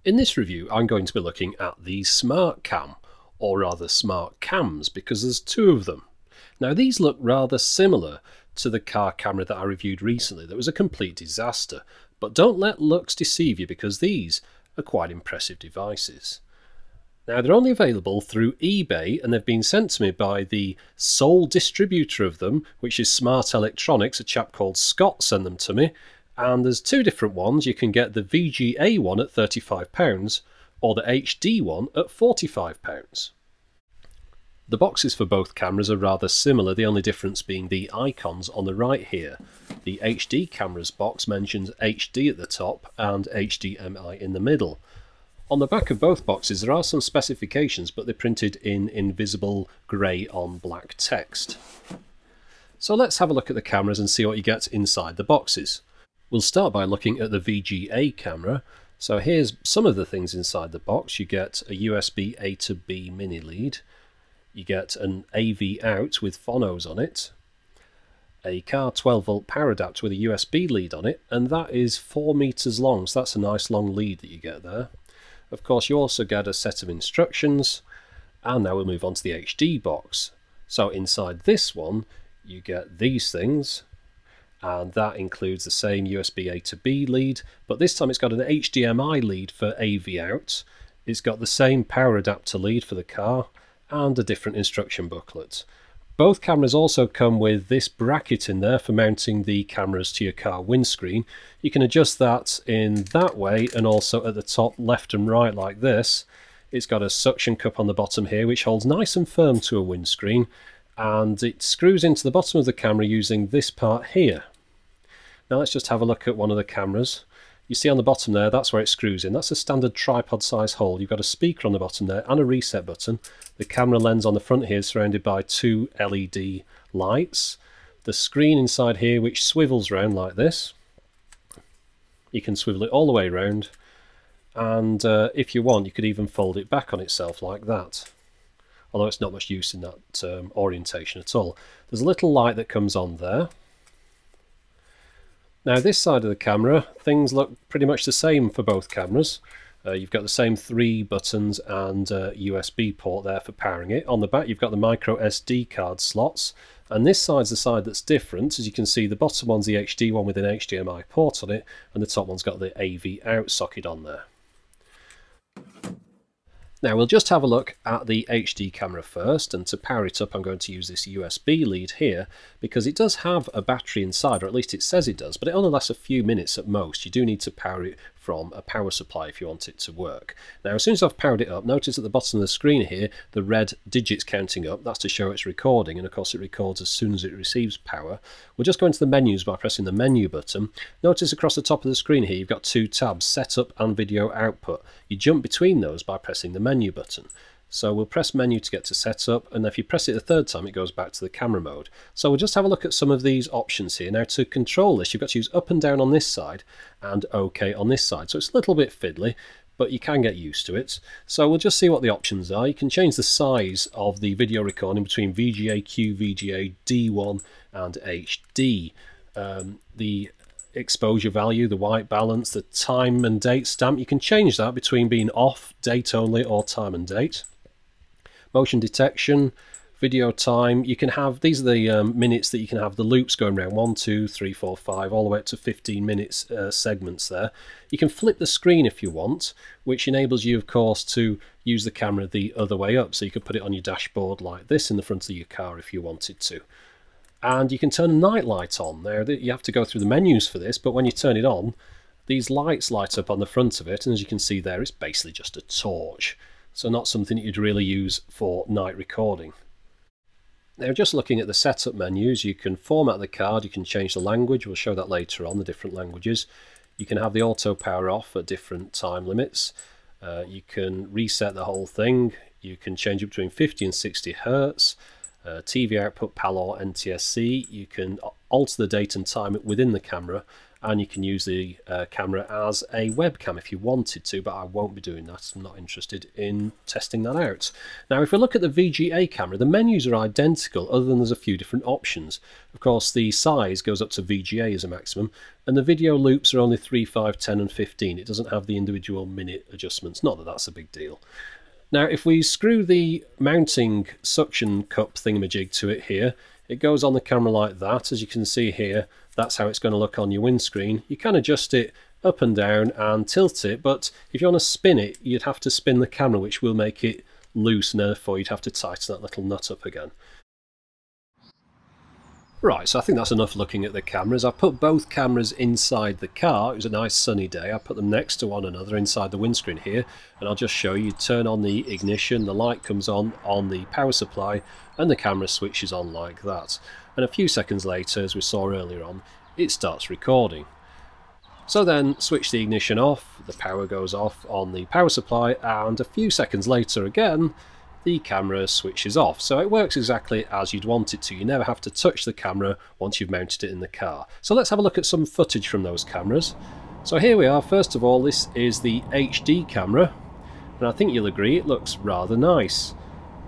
In this review, I'm going to be looking at the SmartCam, or rather SmartCams, because there's two of them. Now these look rather similar to the car camera that I reviewed recently that was a complete disaster, but don't let looks deceive you because these are quite impressive devices. Now they're only available through eBay and they've been sent to me by the sole distributor of them, which is Smart Electronics. A chap called Scott sent them to me. And there's two different ones. You can get the VGA one at £35 or the HD one at £45. The boxes for both cameras are rather similar, the only difference being the icons on the right here. The HD cameras box mentions HD at the top and HDMI in the middle. On the back of both boxes there are some specifications, but they're printed in invisible grey on black text. So let's have a look at the cameras and see what you get inside the boxes. We'll start by looking at the VGA camera. So here's some of the things inside the box. You get a USB A to B mini lead. You get an AV out with phonos on it. A car 12-volt power adapter with a USB lead on it, and that is 4 meters long, so that's a nice long lead that you get there. Of course, you also get a set of instructions, and now we'll move on to the HD box. So inside this one, you get these things. And that includes the same USB A to B lead, but this time it's got an HDMI lead for AV out. It's got the same power adapter lead for the car and a different instruction booklet. Both cameras also come with this bracket in there for mounting the cameras to your car windscreen. You can adjust that in that way and also at the top left and right like this. It's got a suction cup on the bottom here which holds nice and firm to a windscreen, and it screws into the bottom of the camera using this part here. Now let's just have a look at one of the cameras. You see on the bottom there, that's where it screws in. That's a standard tripod size hole. You've got a speaker on the bottom there and a reset button. The camera lens on the front here is surrounded by two LED lights. The screen inside here which swivels around like this. You can swivel it all the way around, and if you want you could even fold it back on itself like that. Although it's not much use in that orientation at all. There's a little light that comes on there. Now this side of the camera, things look pretty much the same for both cameras. You've got the same 3 buttons and a USB port there for powering it. On the back you've got the micro SD card slots, and this side's the side that's different. As you can see, the bottom one's the HD one with an HDMI port on it, and the top one's got the AV out socket on there. Now we'll just have a look at the HD camera first, and to power it up I'm going to use this USB lead here because it does have a battery inside, or at least it says it does, but it only lasts a few minutes at most. You do need to power it from a power supply if you want it to work. Now as soon as I've powered it up, notice at the bottom of the screen here the red digits counting up. That's to show it's recording, and of course it records as soon as it receives power. We'll just go into the menus by pressing the menu button. Notice across the top of the screen here you've got 2 tabs, setup and video output. You jump between those by pressing the menu button. So we'll press menu to get to setup, and if you press it a third time it goes back to the camera mode. So we'll just have a look at some of these options here. Now to control this you've got to use up and down on this side and OK on this side. So it's a little bit fiddly, but you can get used to it. So we'll just see what the options are. You can change the size of the video recording between VGA, QVGA, D1 and HD. The exposure value, the white balance, the time and date stamp, you can change that between being off, date only, or time and date. Motion detection, video time, you can have, these are the minutes that you can have the loops going around, 1, 2, 3, 4, 5, all the way up to 15 minutes segments there. You can flip the screen if you want, which enables you of course to use the camera the other way up, so you could put it on your dashboard like this in the front of your car if you wanted to. And you can turn a night light on. There, you have to go through the menus for this, but when you turn it on, these lights light up on the front of it, and as you can see there, it's basically just a torch. So not something that you'd really use for night recording. Now just looking at the setup menus, you can format the card, you can change the language, we'll show that later on, the different languages. You can have the auto power off at different time limits. You can reset the whole thing. You can change it between 50 and 60 Hertz. TV output, PAL or NTSC. You can alter the date and time within the camera, and you can use the camera as a webcam if you wanted to, but I won't be doing that. I'm not interested in testing that out. Now if we look at the VGA camera, the menus are identical other than there's a few different options. Of course the size goes up to VGA as a maximum, and the video loops are only 3, 5, 10 and 15. It doesn't have the individual minute adjustments, not that that's a big deal. Now if we screw the mounting suction cup thingamajig to it here, it goes on the camera like that. As you can see here, that's how it's going to look on your windscreen. You can adjust it up and down and tilt it, but if you want to spin it, you'd have to spin the camera, which will make it loose, and therefore you'd have to tighten that little nut up again. Right, so I think that's enough looking at the cameras. I put both cameras inside the car. It was a nice sunny day. I put them next to one another inside the windscreen here, and I'll just show you. Turn on the ignition, the light comes on the power supply, and the camera switches on like that. And a few seconds later, as we saw earlier on, it starts recording. So then switch the ignition off, the power goes off on the power supply, and a few seconds later again, the camera switches off. So it works exactly as you'd want it to. You never have to touch the camera once you've mounted it in the car. So let's have a look at some footage from those cameras. So here we are. First of all, this is the HD camera, and I think you'll agree it looks rather nice.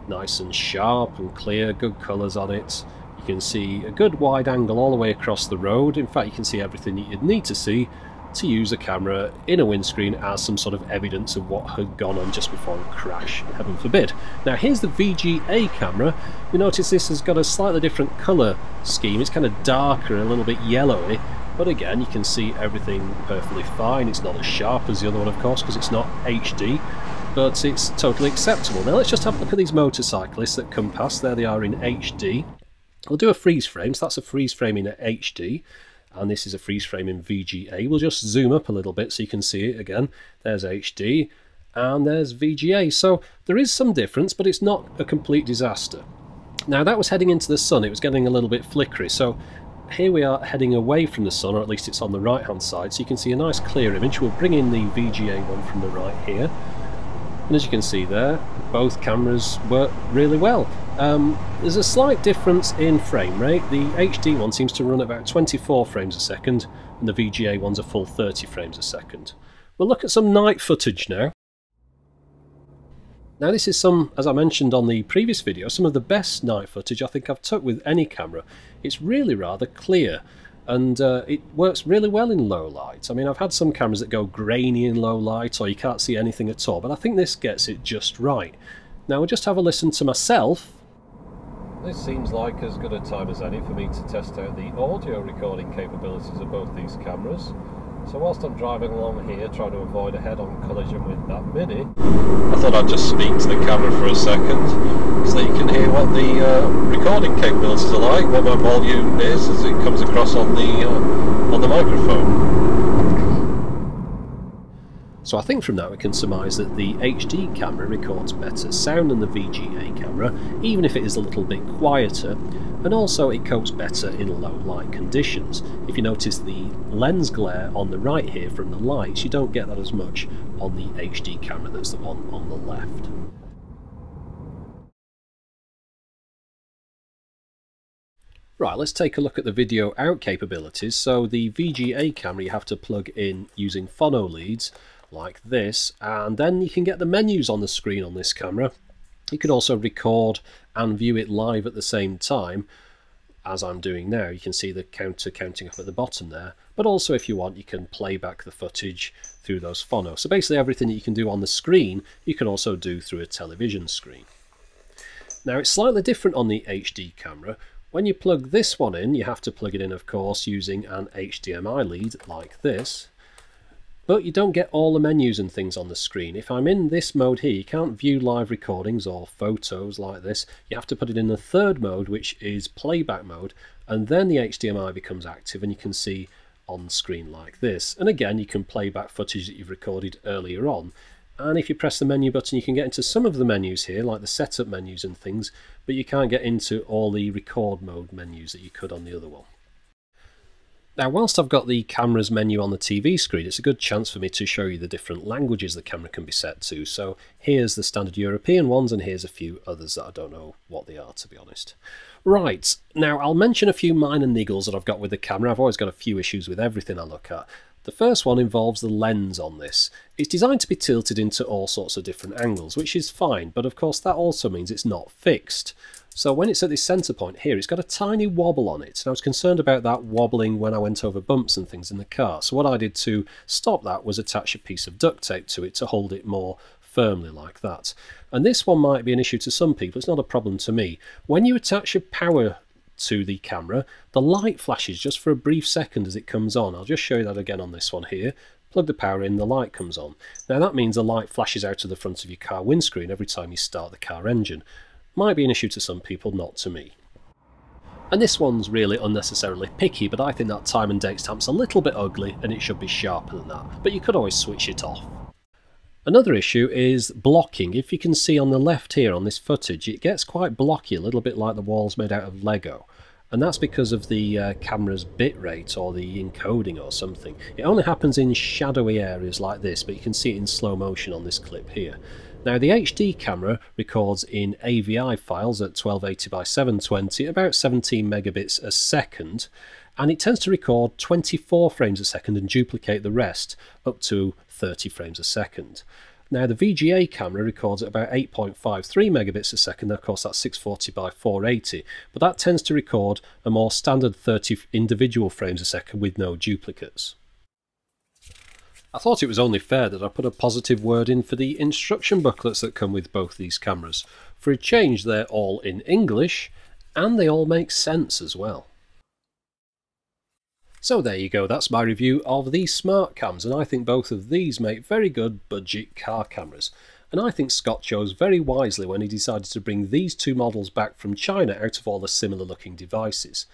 Nice and sharp and clear, good colours on it. You can see a good wide angle all the way across the road. In fact, you can see everything that you'd need to see to use a camera in a windscreen as some sort of evidence of what had gone on just before a crash, heaven forbid. Now here's the VGA camera. You notice this has got a slightly different colour scheme. It's kind of darker, a little bit yellowy, but again you can see everything perfectly fine. It's not as sharp as the other one, of course, because it's not HD, but it's totally acceptable. Now let's just have a look at these motorcyclists that come past. There they are in HD. I'll do a freeze frame, so that's a freeze frame in HD. And this is a freeze frame in VGA. We'll just zoom up a little bit so you can see it again. There's HD and there's VGA. So there is some difference, but it's not a complete disaster. Now that was heading into the sun. It was getting a little bit flickery. So here we are heading away from the sun, or at least it's on the right hand side. So you can see a nice clear image. We'll bring in the VGA one from the right here. And as you can see there, both cameras work really well. There's a slight difference in frame rate. The HD one seems to run about 24 frames a second, and the VGA one's a full 30 frames a second. We'll look at some night footage now. Now this is some, as I mentioned on the previous video, some of the best night footage I think I've took with any camera. It's really rather clear, and it works really well in low light. I mean, I've had some cameras that go grainy in low light, or you can't see anything at all, but I think this gets it just right. Now we'll just have a listen to myself. This seems like as good a time as any for me to test out the audio recording capabilities of both these cameras. So whilst I'm driving along here trying to avoid a head-on collision with that Mini, I thought I'd just speak to the camera for a second so that you can hear what the recording capabilities are like, what my volume is as it comes across on the microphone. So I think from that we can surmise that the HD camera records better sound than the VGA camera, even if it is a little bit quieter, and also it copes better in low light conditions. If you notice the lens glare on the right here from the lights, you don't get that as much on the HD camera that's the one on the left. Right, let's take a look at the video out capabilities. So the VGA camera you have to plug in using phono leads like this, and then you can get the menus on the screen on this camera. You can also record and view it live at the same time, as I'm doing now. You can see the counter counting up at the bottom there, but also if you want you can play back the footage through those phono. So basically everything that you can do on the screen you can also do through a television screen. Now it's slightly different on the HD camera. When you plug this one in, you have to plug it in of course using an HDMI lead like this. But you don't get all the menus and things on the screen. If I'm in this mode here, you can't view live recordings or photos like this. You have to put it in the third mode, which is playback mode, and then the HDMI becomes active and you can see on screen like this. And again, you can play back footage that you've recorded earlier on. And if you press the menu button, you can get into some of the menus here, like the setup menus and things, but you can't get into all the record mode menus that you could on the other one. Now, whilst I've got the camera's menu on the TV screen, it's a good chance for me to show you the different languages the camera can be set to. So here's the standard European ones, and here's a few others that I don't know what they are, to be honest. Right, now I'll mention a few minor niggles that I've got with the camera. I've always got a few issues with everything I look at. The first one involves the lens on this. It's designed to be tilted into all sorts of different angles, which is fine, but of course that also means it's not fixed. So when it's at this centre point here, it's got a tiny wobble on it, and I was concerned about that wobbling when I went over bumps and things in the car. So what I did to stop that was attach a piece of duct tape to it to hold it more firmly like that. And this one might be an issue to some people, it's not a problem to me. When you attach your power to the camera, the light flashes just for a brief second as it comes on. I'll just show you that again on this one here. Plug the power in, the light comes on. Now that means the light flashes out of the front of your car windscreen every time you start the car engine. Might be an issue to some people, not to me. And this one's really unnecessarily picky, but I think that time and date stamp's a little bit ugly and it should be sharper than that, but you could always switch it off. Another issue is blocking. If you can see on the left here on this footage, it gets quite blocky, a little bit like the walls made out of Lego. And that's because of the camera's bitrate or the encoding or something. It only happens in shadowy areas like this, but you can see it in slow motion on this clip here. Now the HD camera records in AVI files at 1280 by 720, about 17 megabits a second, and it tends to record 24 frames a second and duplicate the rest up to 30 frames a second. Now the VGA camera records at about 8.53 megabits a second, of course that's 640 by 480, but that tends to record a more standard 30 individual frames a second with no duplicates. I thought it was only fair that I put a positive word in for the instruction booklets that come with both these cameras. For a change, they're all in English, and they all make sense as well. So there you go, that's my review of these SmartCams, and I think both of these make very good budget car cameras. And I think Scott chose very wisely when he decided to bring these two models back from China out of all the similar looking devices.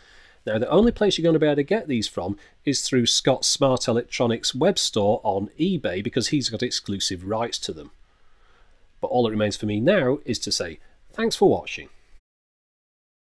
Now the only place you're going to be able to get these from is through Scott's Smart Electronics web store on eBay, because he's got exclusive rights to them. But all that remains for me now is to say thanks for watching.